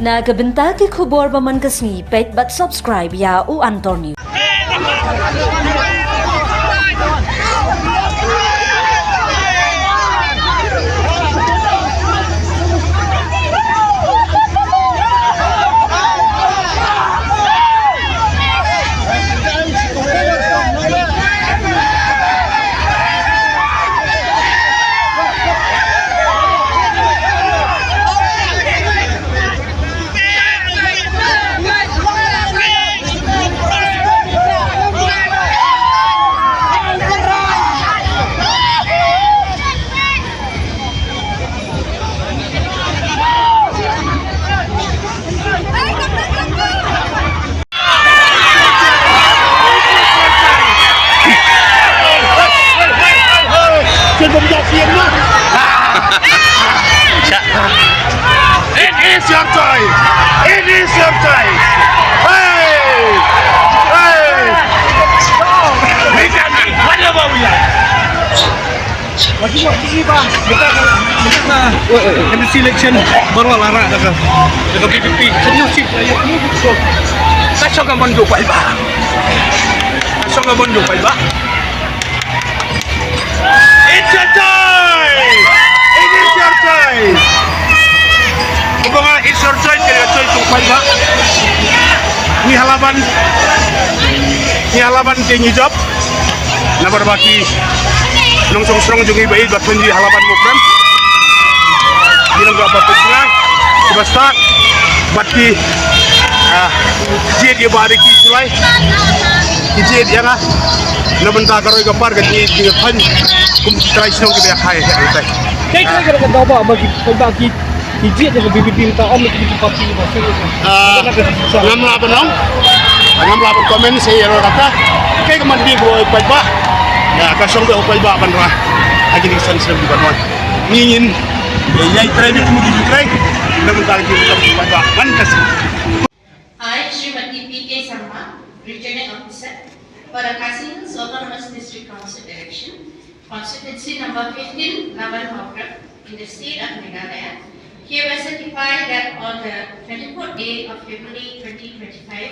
Nagabenta ki khubor ba man kasni pet but subscribe ya u Antonio. It is your time! It is your time! Hey! Hey! What about we are? Kena selection baru lara daga PPP. Senyo sip ayo ni so. Kasyo ka mondo pa iba. Kasyo ka mondo pa iba. It's your time! It is your time! Kumbaga, it's your time kaya choy tung pa iba. Ni halaban kay ngijab na berbagi nung song juga iba iba tundi halaban mo friend. Bilang berapa pesnya, basta bati dia bari ki sulai, kijed yang na benda karoy gapar gati di pan kum try sino kita khai kai. Kaya kaya ka daw ba bagi kijed yang BBP ta om ni parti ba so. Ngam laban komen saya rata kay ka man di ko pa ya ka song ko pa ban ra agi ni san sem di ban ngin yai try ni mu di try na benda ki pa ban kasi. I, Srimati P.K. Sarma, Returning Officer for Akasi Hills Autonomous District Council election, constituency number 15, Navalmokra, in the state of Meghalaya, hereby certify that on the 24th day of February 2025,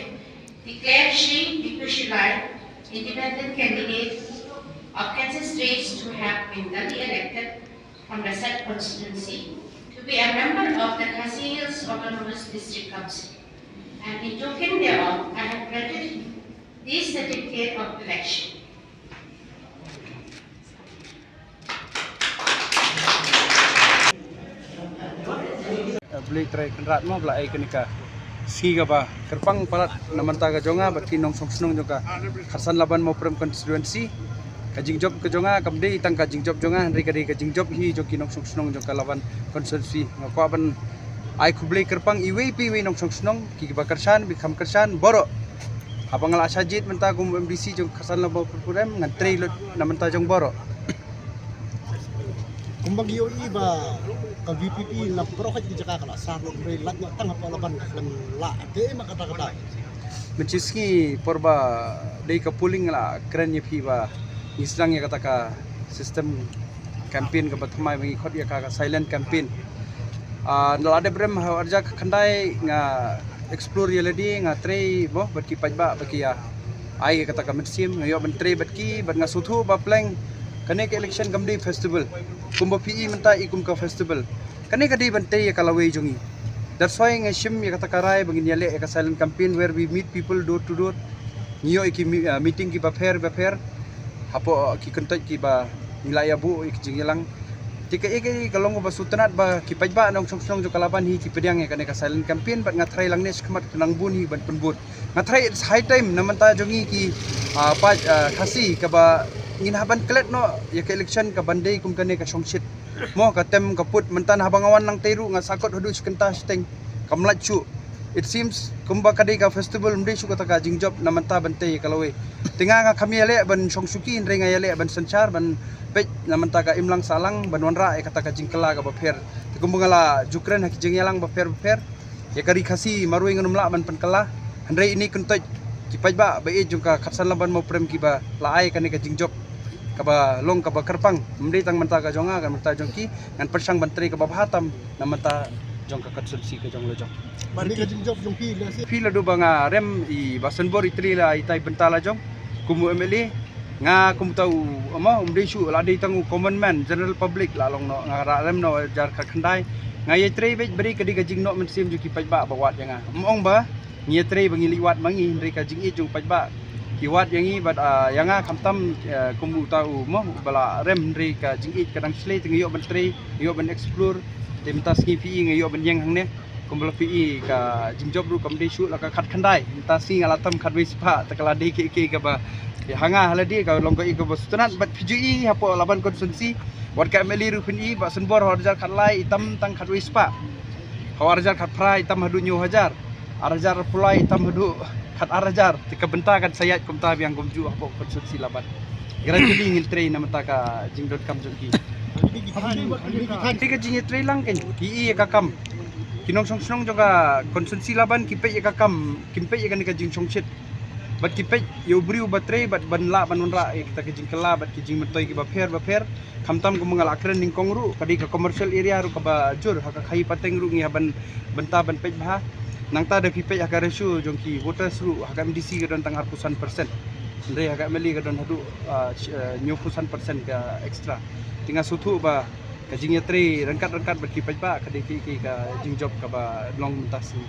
declare Shri Vikushi Lai, independent candidate of Kansas State to have been duly elected from the said constituency to be a member of the Akasi Hills Autonomous District Council. And in token thereof, I have granted this certificate of election. Beli try kenrat mo bela ai kenika. Siga ba kerpang palat naman taga jonga bati nong song juga. Khasan laban mo prem constituency. Kajing job ke jonga kamde itang kajing job jonga henry kajing job hi joki nong song joka laban constituency ngako ban ai kublai kerpang IWP we nong song ki bakarsan bikam kersan boro abang ala sajid menta gum MDC jong khasan labo purem ngan trei lot namenta jong boro kumbagi yo iba ka VPP na proket di Jakarta kala sarlo bre lat nya tang apa laban dan la de makata-kata menciski porba dei ka pooling la keren ye ba islang ya kata ka sistem campaign ka bathmai mengi khot ya ka silent campaign nalade brem arja khandai nga explore yeledi nga trei bo batki pajba bakia ai kata ka mersim yo menteri batki bat nga suthu ba pleng kane ke election gamdi festival kumba PE menta ikum ka festival kane ka di bantei ya kalawe jongi that's why nga shim ya kata karai bangin yale ka silent campaign where we meet people door to door ngiyo iki meeting ki ba fair hapo ki kontak ki ba nilai abu ik jinglang tika iki kalong ba sutanat ba kipajba nong song jo kalaban hi kipediang ya kane ka silent campaign bat ngatrai lang nes khamat kenang bun hi ban penbut ngatrai it's high time naman ta jongi ki khasi ka ba ngin haban klet no ya ka election ka bandai kum kane ka songsit mo ka tem ka put mentan habang awan lang tairu nga sakot hodu skenta steng kamlachu it seems kumba kadai ka festival mde su kata ka jingjob naman ta bantai kalawe tinga nga kami ale ban songsuki ndre nga ale ban sanchar ban pej naman ta ka imlang salang ban wanra e kata ka jingkala ka baper kumbangala jukren hak jingyalang baper ya kari khasi marui ngunumla ban pankala andre ini kuntoj kipajba ba e jungka khatsan laban mo prem ki ba laai kane ka jingjob kaba long kaba kerpang mde tang menta ka jonga kan menta jongki ngan persang bantri kaba bhatam namanta jong ka konsulsi ka jong lo jong Balik ka jing job yung pila si. pila do ba nga rem i basenbor itri la itai bentala jong kumu MLA nga kumu tau amo umdesu la dei tangu common man general public la long no nga rem no jar ka khandai nga ye tre beri ka di ka jing no men sim ju ki pai ba bawat yang mong ba ngie tre bangi liwat mangi hindri ka jing i jung pai ba kiwat yang i bat yang kamtam kumu tau mo bala rem hindri ka jing i kadang slay tengiyo menteri yo ben explore temtas ki pi ngayo ben yang hang ne kumbala pi ka jingjob ru kam de shoot la ka khat khandai tasi ngalatam khat wis pa takala de ke ka ba hanga haladi ka long ka i ka bostunan bat piji hapo laban konsumsi wat ka meli ru phini ba senbor harjar khat lai itam tang khat wis pa harjar khat prai itam hadu nyu hajar arjar pulai itam hadu khat arjar tika benta kan sayat kumta biang kumju hapo konsumsi laban gradually ngil train namata ka jingdot kam jongki Tiga jingi tray lang kan, i kakam. Kinong song juga konsumsi laban kipe kakam, kipe kan ka jing songsit. Bat kipe yo briu batray bat banla banunra kita ka jing kala bat ki jing metoy ki baper kamtam ko mga lakren ning kongru kadi ka commercial area ru ka ba jur haka khai pateng ru ngi haban benta ban pej bah. Nang ta da kipe haka resu jongki voters ru haka MDC ka don tang 100%. Ndre haka meli ka don hadu 90% ka extra. Tinggal sutu ba kajing yatri rangkat berkipai ba kadiki ka jing job ka ba long mentas ni